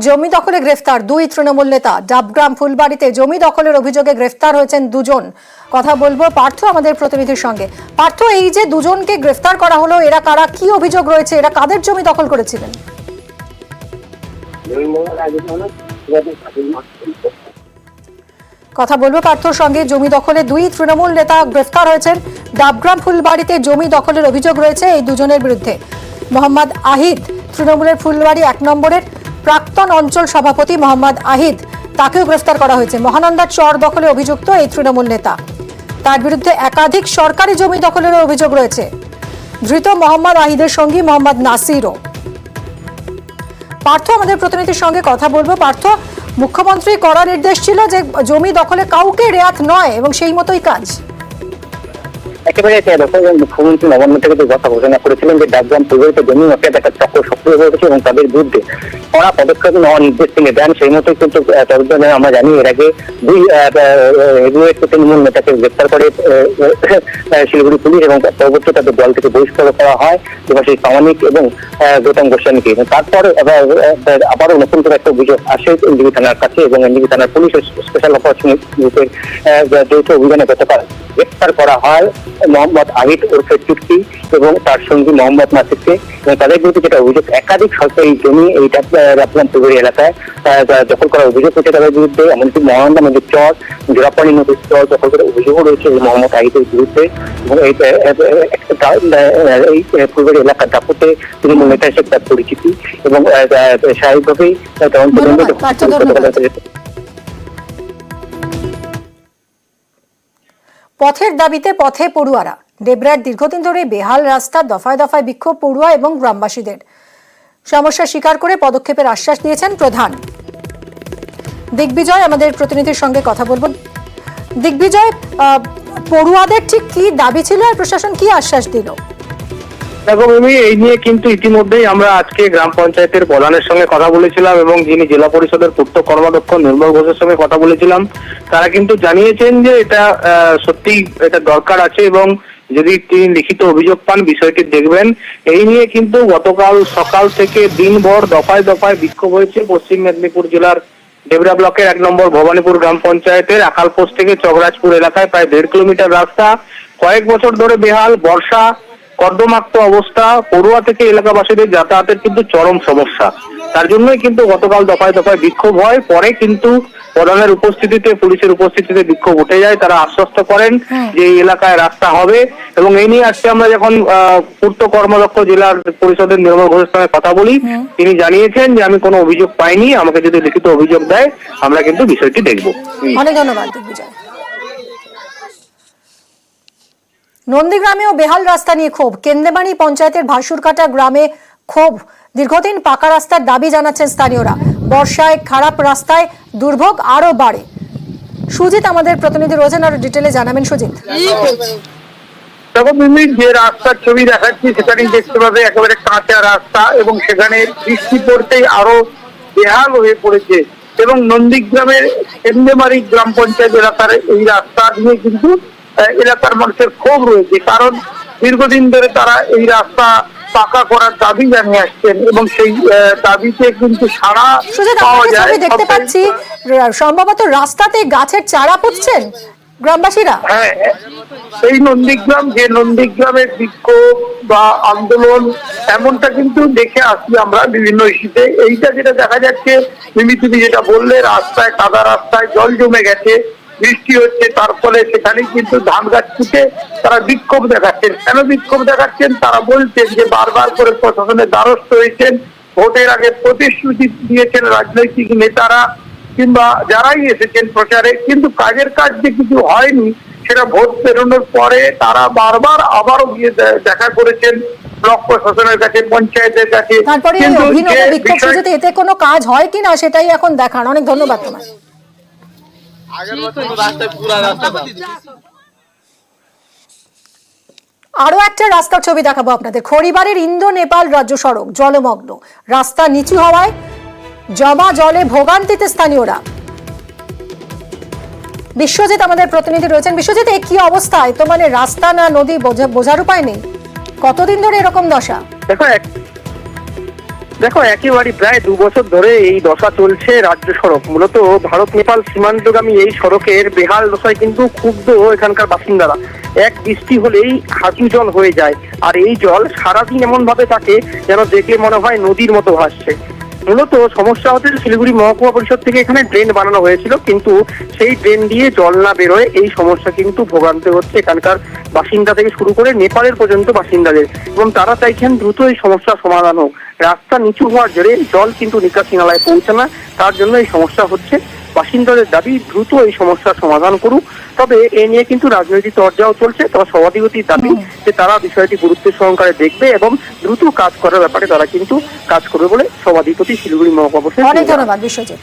জমি দখলে গ্রেফতার দুই তৃণমূল নেতা। ডাবগ্রাম ফুলবাড়িতে জমি দখলের অভিযোগে গ্রেফতার হয়েছেন দুজন। কথা বলবো পার্থ আমাদের প্রতিনিধির সঙ্গে। পার্থ, এই যে দুজনকে গ্রেফতার করা হলো, এরা কারা, কি অভিযোগ রয়েছে, এরা কাদের জমি দখল করেছিলেন? কথা বলবো পার্থর সঙ্গে। জমি দখলে দুই তৃণমূল নেতা গ্রেফতার হয়েছেন। ডাবগ্রাম ফুলবাড়িতে জমি দখলের অভিযোগ রয়েছে এই দুজনের বিরুদ্ধে। মোহাম্মদ আহিদ, তৃণমূলের ফুলবাড়ি 1 নম্বরের প্রাক্তন অঞ্চল সভাপতি মোহাম্মদ আহিদ, তাকেও গ্রেফতার করা হয়েছে। মহানন্দার চর দখলে অভিযুক্ত এই তৃণমূল নেতা, তার বিরুদ্ধে একাধিক সরকারি জমি দখলের অভিযোগ রয়েছে। ধৃত মোহাম্মদ আহিদের সঙ্গী মোহাম্মদ নাসিরও। পার্থ, আমাদের প্রতিনিধির সঙ্গে কথা বলবো। পার্থ, মুখ্যমন্ত্রী কড়া নির্দেশ ছিল যে জমি দখলে কাউকে রেয়াত নয় এবং সেই মতোই কাজ। একেবারে মুখ্যমন্ত্রী নবান্ন থেকে যে কথা ঘোষণা করেছিলেন যে ডাবগ্রাম ফুলবাড়িতে জমি মাফিয়া একটা চক্র সক্রিয় হয়ে উঠেছে এবং তাদের বিরুদ্ধে কড়া পদক্ষেপ নেওয়ার নির্দেশ তিনি দেন। সেই মতোই কিন্তু আমরা জানি এর আগে দুই হেভিওয়েট তৃণমূল নেতাকে গ্রেপ্তার করে শিলিগুড়ি পুলিশ এবং পরবর্তী তাদের দল থেকে বহিষ্কার করা হয় দেবাশিস প্রামাণিক এবং গৌতম গোস্বামীকে। তারপর আবারও নতুন করে একটা অভিযোগ আসে এনডিবি থানার কাছে এবং এনডিবি থানার পুলিশ স্পেশাল অপারেশন গ্রুপের যৌথ অভিযানে গতকাল গ্রেপ্তার করা হয় মোহাম্মদ আহিদ ওরফে চুটকি এবং তার সঙ্গী মোহাম্মদ নাসিরকে। তাদের বিরুদ্ধে যেটা অভিযোগ, একাধিক সরকারি জমি এই ডাবগ্রাম ফুলবাড়ি এলাকায় দখল করার অভিযোগ হচ্ছে তাদের বিরুদ্ধে। এমনকি মহানন্দা নদীর চর, জোড়াপানি নদীর চর দখল করার অভিযোগও রয়েছে এই মোহাম্মদ আহিদের বিরুদ্ধে। এবং এই ফুলবাড়ি এলাকার দাপটে তৃণমূল নেতা হিসেবে তার পরিচিতি এবং স্বাভাবিকভাবেই পথের দাবিতে পথে পড়ুয়ারা। ডেবরার দীর্ঘদিন ধরে বেহাল রাস্তা, দফায় দফায় বিক্ষোভ পড়ুয়া এবং গ্রামবাসীদের। সমস্যা স্বীকার করে পদক্ষেপের আশ্বাস দিয়েছেন প্রধান। দিগ্বিজয়, আমাদের প্রতিনিধির সঙ্গে কথা বলবো। দিগ্বিজয়, পড়ুয়াদের ঠিক কি দাবি ছিল আর প্রশাসন কি আশ্বাস দিল? এবং এই নিয়ে কিন্তু ইতিমধ্যেই আমরা আজকে গ্রাম পঞ্চায়েতের প্রধানের সঙ্গে কথা বলেছিলাম এবং যিনি জেলা পরিষদের পূর্ত কর্মাধ্যক্ষ নির্মল ঘোষের সঙ্গে কথা বলেছিলাম। তারা কিন্তু জানিয়েছেন যে এটা সত্যি এটা দরকার আছে এবং যদি তিনি লিখিত অভিযোগ পান বিষয়টি দেখবেন। এই নিয়ে কিন্তু গতকাল সকাল থেকে দিনভর দফায় দফায় বিক্ষোভ হয়েছে পশ্চিম মেদিনীপুর জেলার ডেবরা ব্লকের 1 নম্বর ভবানীপুর গ্রাম পঞ্চায়েতের আকালপোস্ট থেকে চকরাজপুর এলাকায় প্রায় 1.5 কিলোমিটার রাস্তা কয়েক বছর ধরে বেহাল, বর্ষা কর্দমাক্ত অবস্থা, পড়ুয়া থেকে এলাকাবাসীদের যাতায়াতের কিন্তু চরম সমস্যা। তার জন্যই কিন্তু গতকাল দফায় দফায় বিক্ষোভ হয়। পরে কিন্তু প্রধানের উপস্থিতিতে, পুলিশের উপস্থিতিতে বিক্ষোভ উঠে যায়। তারা আশ্বস্ত করেন যে এই এলাকায় রাস্তা হবে এবং এই নিয়ে আজকে আমরা যখন পূর্ত কর্মাধ্যক্ষ জেলা পরিষদের নির্মল ঘোষের সঙ্গে কথা বলি, তিনি জানিয়েছেন যে আমি কোনো অভিযোগ পাইনি, আমাকে যদি লিখিত অভিযোগ দেয় আমরা কিন্তু বিষয়টি দেখব। অনেক ধন্যবাদ দিগ্বিজয়। নন্দীগ্রামেও বেহাল রাস্তা নিয়ে ক্ষোভ। কেন্দ্রেবাড়ি পঞ্চায়েতের ভাসুরকাটা গ্রামে ক্ষোভ। দীর্ঘদিন পাকা রাস্তার দাবি জানাচ্ছেন স্থানীয়রা। বর্ষায় খারাপ রাস্তায় দুর্ভোগ আরো বাড়ে। সুজিত, আমাদের প্রতিনিধি রয়েছেন, আরো ডিটেলে জানাবেন। সুজিত, যে রাস্তার ছবি দেখাচ্ছি সেখানেই দেখতে পাবে একেবারে কাঁচা রাস্তা এবং সেখানে বৃষ্টি পড়তেই আরো বেহাল হয়ে পড়েছে। এবং নন্দীগ্রামের কেন্দ্রেবাড়ি গ্রাম পঞ্চায়েত এলাকার এই রাস্তা নিয়ে কিন্তু এলাকার মানুষের ক্ষোভ রয়েছে, কারণ দীর্ঘদিন ধরে তারা এই রাস্তা পাকা করার দাবি জানিয়ে আসছেন এবং সেই দাবিতে কিন্তু সাড়া পাওয়া যায়। দেখতে পাচ্ছি সম্ভবত রাস্তাতে গাছের চারা পুঁতছেন গ্রামবাসীরা। হ্যাঁ, এই নন্দীগ্রাম, যে নন্দীগ্রামের বিক্ষোভ বা আন্দোলন এমনটা কিন্তু দেখে আসছি আমরা বিভিন্ন ইস্যুতে। এইটা যেটা দেখা যাচ্ছে, তুমি যেটা বললে, রাস্তায় কাদা, রাস্তায় জল জমে গেছে, বৃষ্টি হচ্ছে, তার ফলে সেখানেই কিন্তু ধান গাছ পুঁতে তারা বিক্ষোভ দেখাচ্ছেন। কেন বিক্ষোভ দেখাচ্ছেন? তারা বলছেন যে বারবার করে প্রশাসনের দ্বারস্থ হয়েছেন, ভোটের আগে প্রতিশ্রুতি দিয়েছেন রাজনৈতিক নেতারা কিংবা যারাই এসেছেন প্রচারে, কিন্তু কাজের কাজ যে কিছু হয়নি সেটা ভোট পেরোনোর পরে তারা বারবার আবারও গিয়ে দেখা করেছেন ব্লক প্রশাসনের কাছে, পঞ্চায়েতের কাছে। কিন্তু এতে কোনো কাজ হয় কিনা সেটাই এখন দেখান। অনেক ধন্যবাদ তোমার। আরো একটা রাস্তার ছবি দেখাবো আপনাদের। খড়িবাড়ির ইন্দো নেপাল রাজ্য সড়ক জলমগ্ন, রাস্তা নিচু হওয়ায় জমা জলে ভোগান্তিতে স্থানীয়রা। বিশ্বজিৎ, আমাদের প্রতিনিধি রয়েছেন। বিশ্বজিৎ, কি অবস্থায়? তো মানে রাস্তা না নদী বোঝার উপায় নেই। কতদিন ধরে এরকম দশা? দেখো, দেখো, একেবারে প্রায় 2 বছর ধরে এই দশা চলছে। রাজ্য সড়ক, মূলত ভারত নেপাল সীমান্তগামী এই সড়কের বেহাল দশায় কিন্তু ক্ষুব্ধ এখানকার বাসিন্দারা। এক বৃষ্টি হলেই হাঁটু জল হয়ে যায়, আর এই জল সারাদিন এমন ভাবে থাকে যেন দেখলে মনে হয় নদীর মতো ভাসছে। মূলত সমস্যা হচ্ছে শিলিগুড়ি মহকুমা পরিষদ থেকে এখানে ড্রেন বানানো হয়েছিল, কিন্তু সেই ড্রেন দিয়ে জল না বেরোয় এই সমস্যা কিন্তু ভোগান্তি হচ্ছে এখানকার বাসিন্দা থেকে শুরু করে নেপালের পর্যন্ত বাসিন্দাদের, এবং তারা চাইছেন দ্রুত এই সমস্যার সমাধান হোক। রাস্তা নিচু হওয়ার জোরে জল কিন্তু নিকাশি নালায় পৌঁছে না, তার জন্য এই সমস্যা হচ্ছে। বাসিন্দাদের দাবি দ্রুত এই সমস্যার সমাধান করুক। তবে এ নিয়ে কিন্তু রাজনৈতিক চর্চাও চলছে। তবে সভাধিপতির দাবি যে তারা বিষয়টি গুরুত্ব সহকারে দেখবে এবং দ্রুত কাজ করার ব্যাপারে তারা কিন্তু কাজ করবে বলে সভাধিপতি শিলিগুড়ি মহকুমা পরিষদ। অনেক ধন্যবাদ বিশ্বজিৎ।